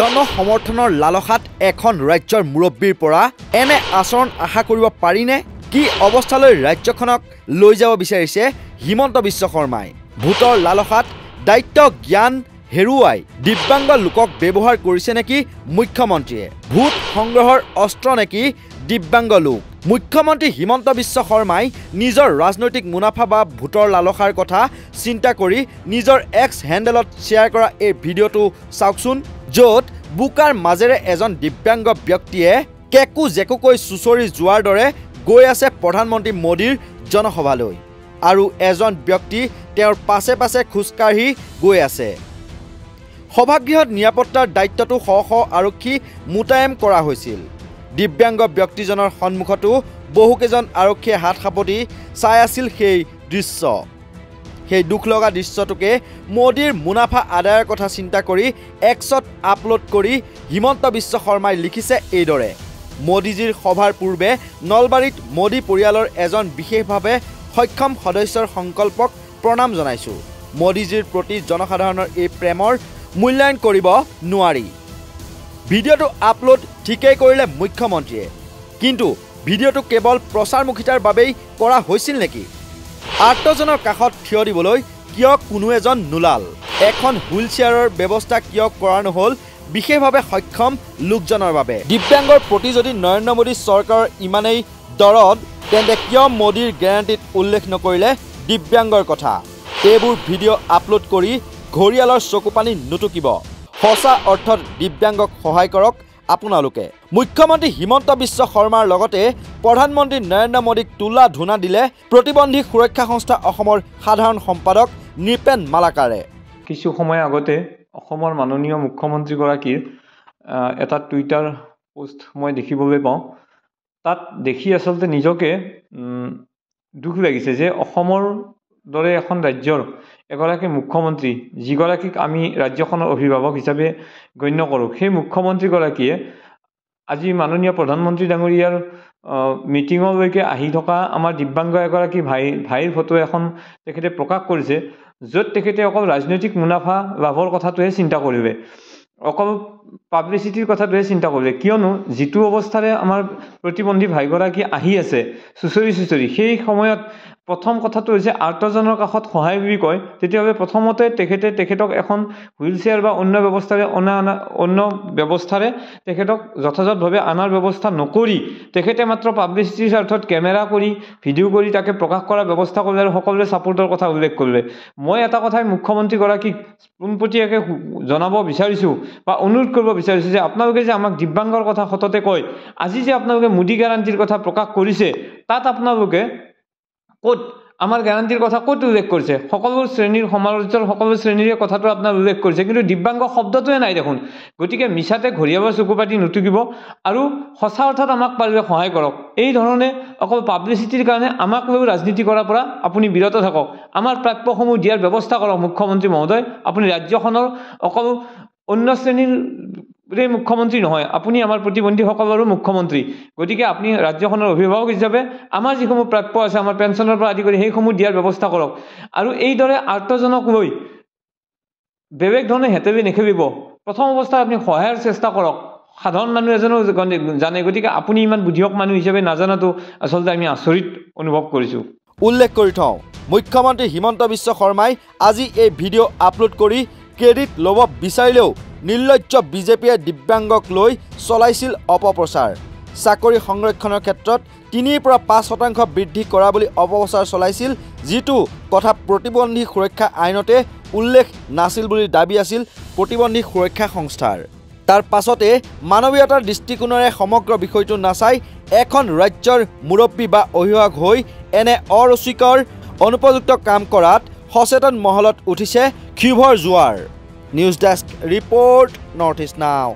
জনসমৰ্থনৰ লালসাত এখন ৰাজ্যৰ মুৰব্বীৰ পৰা এনে আচৰণ আশা কৰিব পাৰিনে? কি অৱস্থালৈ ৰাজ্যখনক লৈ যাব বিচাৰিছে হিমন্ত বিশ্ব শৰ্মাই? ভোটৰ লালসাত দায়িত্ব জ্ঞান হেৰুৱাই দিব্যাংগ লোকক ব্যৱহাৰ কৰিছে নেকি মুখ্যমন্ত্ৰীয়ে? ভোট সংগ্ৰহৰ অস্ত্ৰ নেকি দিব্যাংগ লোক? মুখ্যমন্ত্ৰী হিমন্ত বিশ্ব শৰ্মাই নিজৰ ৰাজনৈতিক মুনাফা বা ভোটৰ লালসাৰ কথা চিন্তা কৰি নিজৰ এক্স হেণ্ডেলত শ্বেয়াৰ কৰা এই ভিডিঅ'টো চাওকচোন, য'ত বুকাৰ মাজেৰে এজন দিব্যাংগ ব্যক্তিয়ে কেকু জেকুকৈ চুচৰি যোৱাৰ দৰে গৈ আছে প্ৰধানমন্ত্ৰী মোদীৰ জনসভালৈ, আৰু এজন ব্যক্তি তেওঁৰ পাছে পাছে খোজকাঢ়ি গৈ আছে। সভাগৃহত নিৰাপত্তাৰ দায়িত্বটো শ শ আৰক্ষী মোতায়েন কৰা হৈছিল। দিব্যাংগ ব্যক্তিজনৰ সন্মুখতো বহুকেইজন আৰক্ষীয়ে হাত সাপতি চাই আছিল সেই দৃশ্য। সেই দুখ লগা দৃশ্যটোকে মোদীৰ মুনাফা আদায়ৰ কথা চিন্তা কৰি এক্সত আপলোড কৰি হিমন্ত বিশ্ব শৰ্মাই লিখিছে এইদৰে: মোদীজীৰ সভাৰ পূৰ্বে নলবাৰীত মোদী পৰিয়ালৰ এজন বিশেষভাৱে সক্ষম সদস্যৰ সংকল্পক প্ৰণাম জনাইছোঁ। মোদীজীৰ প্ৰতি জনসাধাৰণৰ এই প্ৰেমৰ মূল্যায়ন কৰিব নোৱাৰি। ভিডিঅ'টো আপলোড ঠিকেই কৰিলে মুখ্যমন্ত্ৰীয়ে, কিন্তু ভিডিঅ'টো কেৱল প্ৰচাৰমুখিতাৰ বাবেই কৰা হৈছিল নেকি? আৰ্তজনৰ কাষত থিয় দিবলৈ কিয় কোনো এজন নোলাল? এখন হুইল চেয়াৰৰ ব্যৱস্থা কিয় কৰা নহ'ল বিশেষভাৱে সক্ষম লোকজনৰ বাবে? দিব্যাংগৰ প্ৰতি যদি নৰেন্দ্ৰ মোদী চৰকাৰৰ ইমানেই দৰদ, তেন্তে কিয় মোদীৰ গেৰাণ্টিত উল্লেখ নকৰিলে দিব্যাংগৰ কথা? এইবোৰ ভিডিঅ' আপলোড কৰি ঘৰিয়ালৰ চকুপানী নুটুকিব। সঁচা অৰ্থত দিব্যাংগক সহায় কৰক আপোনালোকে। মুখ্যমন্ত্ৰী হিমন্ত বিশ্ব শৰ্মাৰ লগতে প্ৰধানমন্ত্ৰী নৰেন্দ্ৰ মোদীক তোলা ধূনা দিলে প্ৰতিবন্ধী সুৰক্ষা সংস্থা অসমৰ সাধাৰণ সম্পাদক নৃপেন মালাকাৰে। কিছু সময় আগতে অসমৰ মাননীয় মুখ্যমন্ত্ৰীগৰাকীৰ এটা টুইটাৰ পোষ্ট মই দেখিবলৈ পাওঁ। তাত দেখি আচলতে নিজকে দুখ লাগিছে যে অসমৰ দৰে এখন ৰাজ্যৰ এগৰাকী মুখ্যমন্ত্ৰী, যিগৰাকীক আমি ৰাজ্যখনৰ অভিভাৱক হিচাপে গণ্য কৰোঁ, সেই মুখ্যমন্ত্ৰীগৰাকীয়ে আজি মাননীয় প্ৰধানমন্ত্ৰী ডাঙৰীয়াৰ মিটিঙলৈকে আহি থকা আমাৰ দিব্যাংগ এগৰাকী ভাইৰ ফটো এখন তেখেতে প্ৰকাশ কৰিছে, য'ত তেখেতে অকল ৰাজনৈতিক মুনাফা লাভৰ কথাটোহে চিন্তা কৰিলে, অকল পাব্লিচিটিৰ কথাটোহে চিন্তা কৰিলে। কিয়নো যিটো অৱস্থাৰে আমাৰ প্ৰতিবন্ধী ভাইগৰাকী আহি আছে চুচৰি, সেই সময়ত প্ৰথম কথাটো হৈছে আৰ্তজনৰ কাষত সহায় বুলি কয়, তেতিয়াহ'লে প্ৰথমতে তেখেতক এখন হুইল চেয়াৰ বা অন্য ব্যৱস্থাৰে তেখেতক যথাযথভাৱে অনাৰ ব্যৱস্থা নকৰি তেখেতে মাত্ৰ পাব্লিচিটিৰ স্বাৰ্থত কেমেৰা কৰি ভিডিঅ' কৰি তাকে প্ৰকাশ কৰাৰ ব্যৱস্থা কৰিলে আৰু সকলোৰে ছাপোৰ্টৰ কথা উল্লেখ কৰিলে। মই এটা কথাই মুখ্যমন্ত্ৰীগৰাকীক পোনপটীয়াকৈ জনাব বিচাৰিছোঁ বা অনুৰোধ কৰিব বিচাৰিছোঁ যে আপোনালোকে যে আমাক দিব্যাংগৰ কথা সততে কয়, আজি যে আপোনালোকে মোদী গেৰাণ্টিৰ কথা প্ৰকাশ কৰিছে, তাত আপোনালোকে ক'ত আমাৰ গেৰাণ্টিৰ কথা ক'ত উল্লেখ কৰিছে? সকলো শ্ৰেণীৰ সমাজৰ সকলো শ্ৰেণীৰে কথাটো আপোনাৰ উল্লেখ কৰিছে, কিন্তু দিব্যাংগ শব্দটোৱে নাই দেখোন। গতিকে মিছাতে ঘৰিয়াবৰ চকু পাতি নুটুকিব আৰু সঁচা অৰ্থত আমাক পাৰিলে সহায় কৰক। এই ধৰণে অকল পাব্লিচিটিৰ কাৰণে আমাক লৈও ৰাজনীতি কৰাৰ পৰা আপুনি বিৰত থাকক। আমাৰ প্ৰাপ্যসমূহ দিয়াৰ ব্যৱস্থা কৰক মুখ্যমন্ত্ৰী মহোদয়। আপুনি ৰাজ্যখনৰ অকল অন্য শ্ৰেণীৰ মুখ্যমন্ত্ৰী নহয়, আপুনি আমাৰ প্ৰতিবন্ধীসকলৰো মুখ্যমন্ত্ৰী। গতিকে আপুনি ৰাজ্যখনৰ অভিভাৱক হিচাপে আমাৰ যিসমূহ প্ৰাপ্য আছে, আমাৰ পেঞ্চনৰ পৰা আদি কৰি সেইসমূহ দিয়াৰ ব্যৱস্থা কৰক। আৰু এইদৰে আৰ্তজনক লৈ বেলেগ ধৰণে হেতেলি নেখেলিব। প্ৰথম অৱস্থাত আপুনি সহায়ৰ চেষ্টা কৰক। সাধাৰণ মানুহ এজনেও জানে, গতিকে আপুনি ইমান বুদ্ধিয়ক মানুহ হিচাপে নাজানাটো আচলতে আমি আচৰিত অনুভৱ কৰিছোঁ। উল্লেখ কৰি থওঁ, মুখ্যমন্ত্ৰী হিমন্ত বিশ্ব শৰ্মাই আজি এই ভিডিঅ' আপলোড কৰি ক্ৰেডিট ল'ব বিচাৰিলেও নিৰ্লজ্জ বিজেপিয়ে দিব্যাংগক লৈ চলাইছিল অপপ্ৰচাৰ। চাকৰি সংৰক্ষণৰ ক্ষেত্ৰত 3ৰ পৰা 5% বৃদ্ধি কৰা বুলি অপপ্ৰচাৰ চলাইছিল, যিটো কথা প্ৰতিবন্ধী সুৰক্ষা আইনতে উল্লেখ নাছিল বুলি দাবী আছিল প্ৰতিবন্ধী সুৰক্ষা সংস্থাৰ। তাৰ পাছতে মানৱীয়তাৰ দৃষ্টিকোণেৰে সমগ্ৰ বিষয়টো নাচাই এখন ৰাজ্যৰ মুৰব্বী বা অভিভাৱক হৈ এনে অৰুচিকৰ অনুপযুক্ত কাম কৰাত সচেতন মহলত উঠিছে ক্ষোভৰ জোৱাৰ। News desk report, north east নাও।